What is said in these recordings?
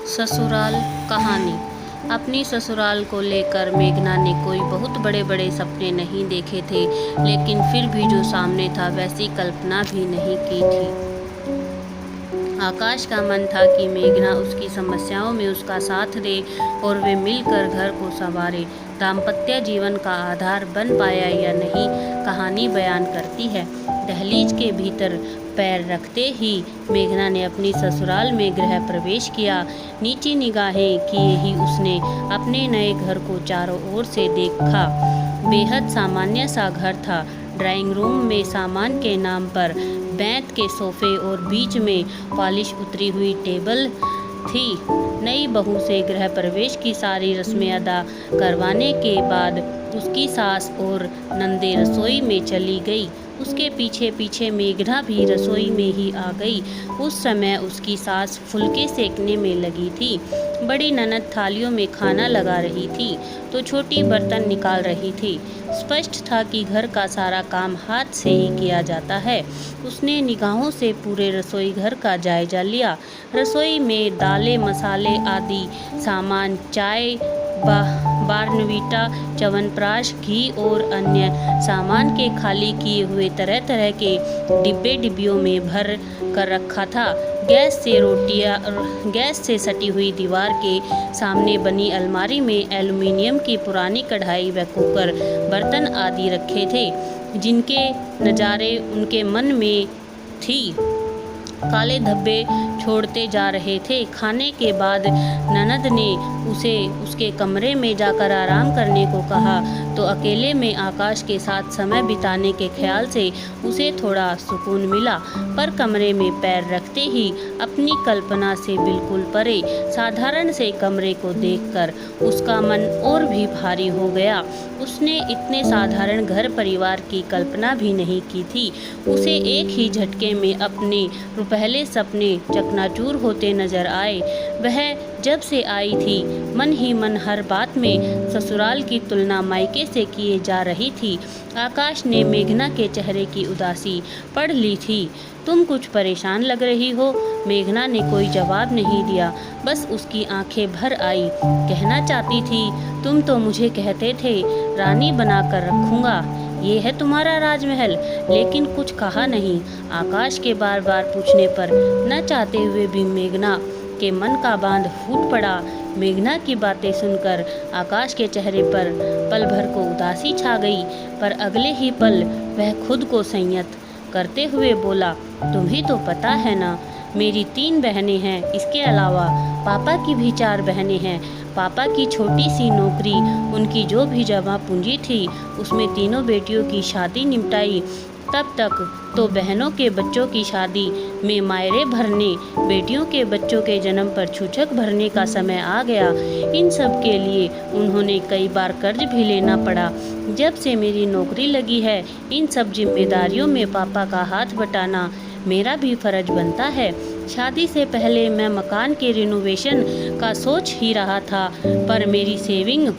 ससुराल कहानी। अपनी ससुराल को लेकर मेघना ने कोई बहुत बड़े बड़े सपने नहीं देखे थे, लेकिन फिर भी जो सामने था वैसी कल्पना भी नहीं की थी। आकाश का मन था कि मेघना उसकी समस्याओं में उसका साथ दे और वे मिलकर घर को संवारे। दाम्पत्य जीवन का आधार बन पाया या नहीं, कहानी बयान करती है। दहलीज के भीतर पैर रखते ही मेघना ने अपनी ससुराल में गृह प्रवेश किया। नीची निगाहें किए ही उसने अपने नए घर को चारों ओर से देखा। बेहद सामान्य सा घर था। ड्राइंग रूम में सामान के नाम पर बेंत के सोफे और बीच में पॉलिश उतरी हुई टेबल थी। नई बहू से गृह प्रवेश की सारी रस्में अदा करवाने के बाद उसकी सास और नंदे रसोई में चली गई। उसके पीछे पीछे मेघना भी रसोई में ही आ गई। उस समय उसकी सास फुलके सेकने में लगी थी। बड़ी ननद थालियों में खाना लगा रही थी तो छोटी बर्तन निकाल रही थी। स्पष्ट था कि घर का सारा काम हाथ से ही किया जाता है। उसने निगाहों से पूरे रसोई घर का जायजा लिया। रसोई में दालें, मसाले आदि सामान, चाय, बारनवीटा, च्यवनप्राश, घी और अन्य सामान के खाली किए हुए तरह तरह के डिब्बियों में भर कर रखा था। गैस से सटी हुई दीवार के सामने बनी अलमारी में एल्युमिनियम की पुरानी कढ़ाई व कुकर, बर्तन आदि रखे थे, जिनके नज़ारे उनके मन में थी काले धब्बे छोड़ते जा रहे थे। खाने के बाद ननद ने उसे उसके कमरे में जाकर आराम करने को कहा तो अकेले में आकाश के साथ समय बिताने के ख्याल से उसे थोड़ा सुकून मिला। पर कमरे में पैर रखते ही अपनी कल्पना से बिल्कुल परे साधारण से कमरे को देखकर उसका मन और भी भारी हो गया। उसने इतने साधारण घर परिवार की कल्पना भी नहीं की थी। उसे एक ही झटके में अपने पहले सपने चकनाचूर होते नजर आए। वह जब से आई थी मन ही मन हर बात में ससुराल की तुलना मायके से किए जा रही थी। आकाश ने मेघना के चेहरे की उदासी पढ़ ली थी। तुम कुछ परेशान लग रही हो। मेघना ने कोई जवाब नहीं दिया, बस उसकी आंखें भर आई। कहना चाहती थी, तुम तो मुझे कहते थे रानी बनाकर रखूंगा, ये है तुम्हारा राजमहल, लेकिन कुछ कहा नहीं। आकाश के बार बार पूछने पर न चाहते हुए भी मेघना के मन का बांध फूट पड़ा। मेघना की बातें सुनकर आकाश के चेहरे पर पल भर को उदासी छा गई, पर अगले ही पल वह खुद को संयत करते हुए बोला, तुम्हें तो पता है ना, मेरी 3 बहनें हैं। इसके अलावा पापा की भी 4 बहनें हैं। पापा की छोटी सी नौकरी, उनकी जो भी जमा पूंजी थी उसमें तीनों बेटियों की शादी निपटाई। तब तक तो बहनों के बच्चों की शादी में मायरे भरने, बेटियों के बच्चों के जन्म पर छूछक भरने का समय आ गया। इन सब के लिए उन्होंने कई बार कर्ज भी लेना पड़ा। जब से मेरी नौकरी लगी है, इन सब जिम्मेदारियों में पापा का हाथ बटाना मेरा भी फर्ज बनता है। शादी से पहले मैं मकान के रिनोवेशन का सोच ही रहा था, पर मेरी सेविंग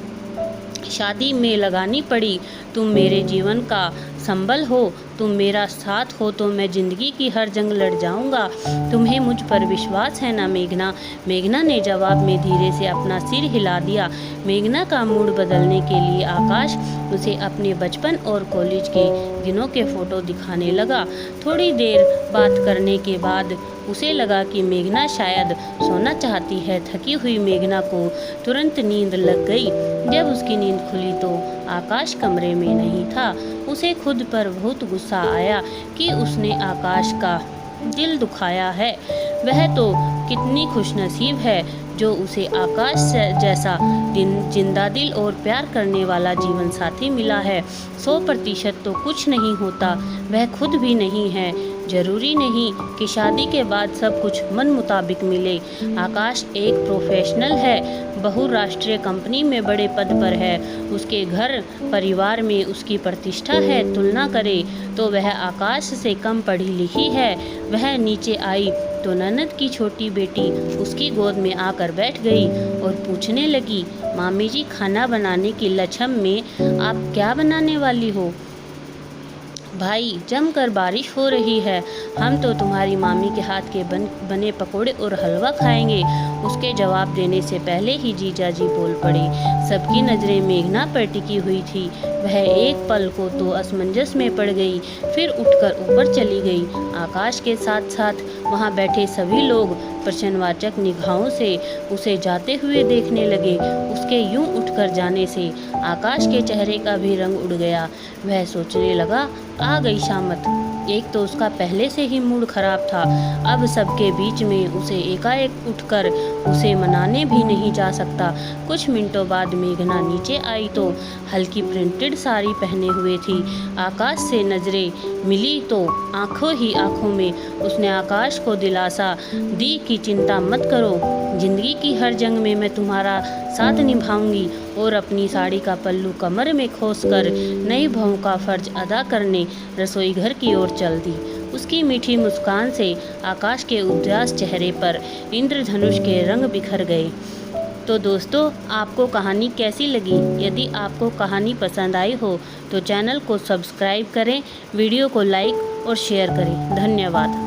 शादी में लगानी पड़ी। तुम मेरे जीवन का संबल हो, तुम मेरा साथ हो तो मैं जिंदगी की हर जंग लड़ जाऊंगा। तुम्हें मुझ पर विश्वास है ना मेघना? मेघना ने जवाब में धीरे से अपना सिर हिला दिया। मेघना का मूड बदलने के लिए आकाश उसे अपने बचपन और कॉलेज के दिनों के फोटो दिखाने लगा। थोड़ी देर बात करने के बाद उसे लगा कि मेघना शायद सोना चाहती है। थकी हुई मेघना को तुरंत नींद लग गई। जब उसकी नींद खुली तो आकाश कमरे में नहीं था। उसे खुद पर बहुत गुस्सा आया कि उसने आकाश का दिल दुखाया है। वह तो कितनी खुशनसीब है जो उसे आकाश जैसा जिंदा दिल और प्यार करने वाला जीवन साथी मिला है। 100% तो कुछ नहीं होता, वह खुद भी नहीं है। जरूरी नहीं कि शादी के बाद सब कुछ मन मुताबिक मिले। आकाश एक प्रोफेशनल है, बहुराष्ट्रीय कंपनी में बड़े पद पर है। उसके घर परिवार में उसकी प्रतिष्ठा है। तुलना करे तो वह आकाश से कम पढ़ी लिखी है। वह नीचे आई तो ननद की छोटी बेटी उसकी गोद में आकर बैठ गई और पूछने लगी, मामी जी, खाना बनाने की लछम में आप क्या बनाने वाली हो? भाई जमकर बारिश हो रही है, हम तो तुम्हारी मामी के हाथ के बने पकोड़े और हलवा खाएंगे। उसके जवाब देने से पहले ही जीजा जी बोल पड़े। सबकी नज़रें मेघना पर टिकी हुई थी। वह एक पल को तो असमंजस में पड़ गई, फिर उठकर ऊपर चली गई। आकाश के साथ साथ वहाँ बैठे सभी लोग प्रश्नवाचक निगाहों से उसे जाते हुए देखने लगे। उसके यूं उठकर जाने से आकाश के चेहरे का भी रंग उड़ गया। वह सोचने लगा, आ गई शामत। एक तो उसका पहले से ही मूड खराब था, अब सबके बीच में उसे एकाएक उठकर उसे मनाने भी नहीं जा सकता। कुछ मिनटों बाद मेघना नीचे आई तो हल्की प्रिंटेड साड़ी पहने हुए थी। आकाश से नज़रें मिली तो आंखों ही आंखों में उसने आकाश को दिलासा दी कि चिंता मत करो, जिंदगी की हर जंग में मैं तुम्हारा साथ निभाऊंगी। और अपनी साड़ी का पल्लू कमर में खोसकर नई बहू का फर्ज अदा करने रसोई घर की ओर चल दी। उसकी मीठी मुस्कान से आकाश के उदास चेहरे पर इंद्रधनुष के रंग बिखर गए। तो दोस्तों, आपको कहानी कैसी लगी? यदि आपको कहानी पसंद आई हो तो चैनल को सब्सक्राइब करें, वीडियो को लाइक और शेयर करें। धन्यवाद।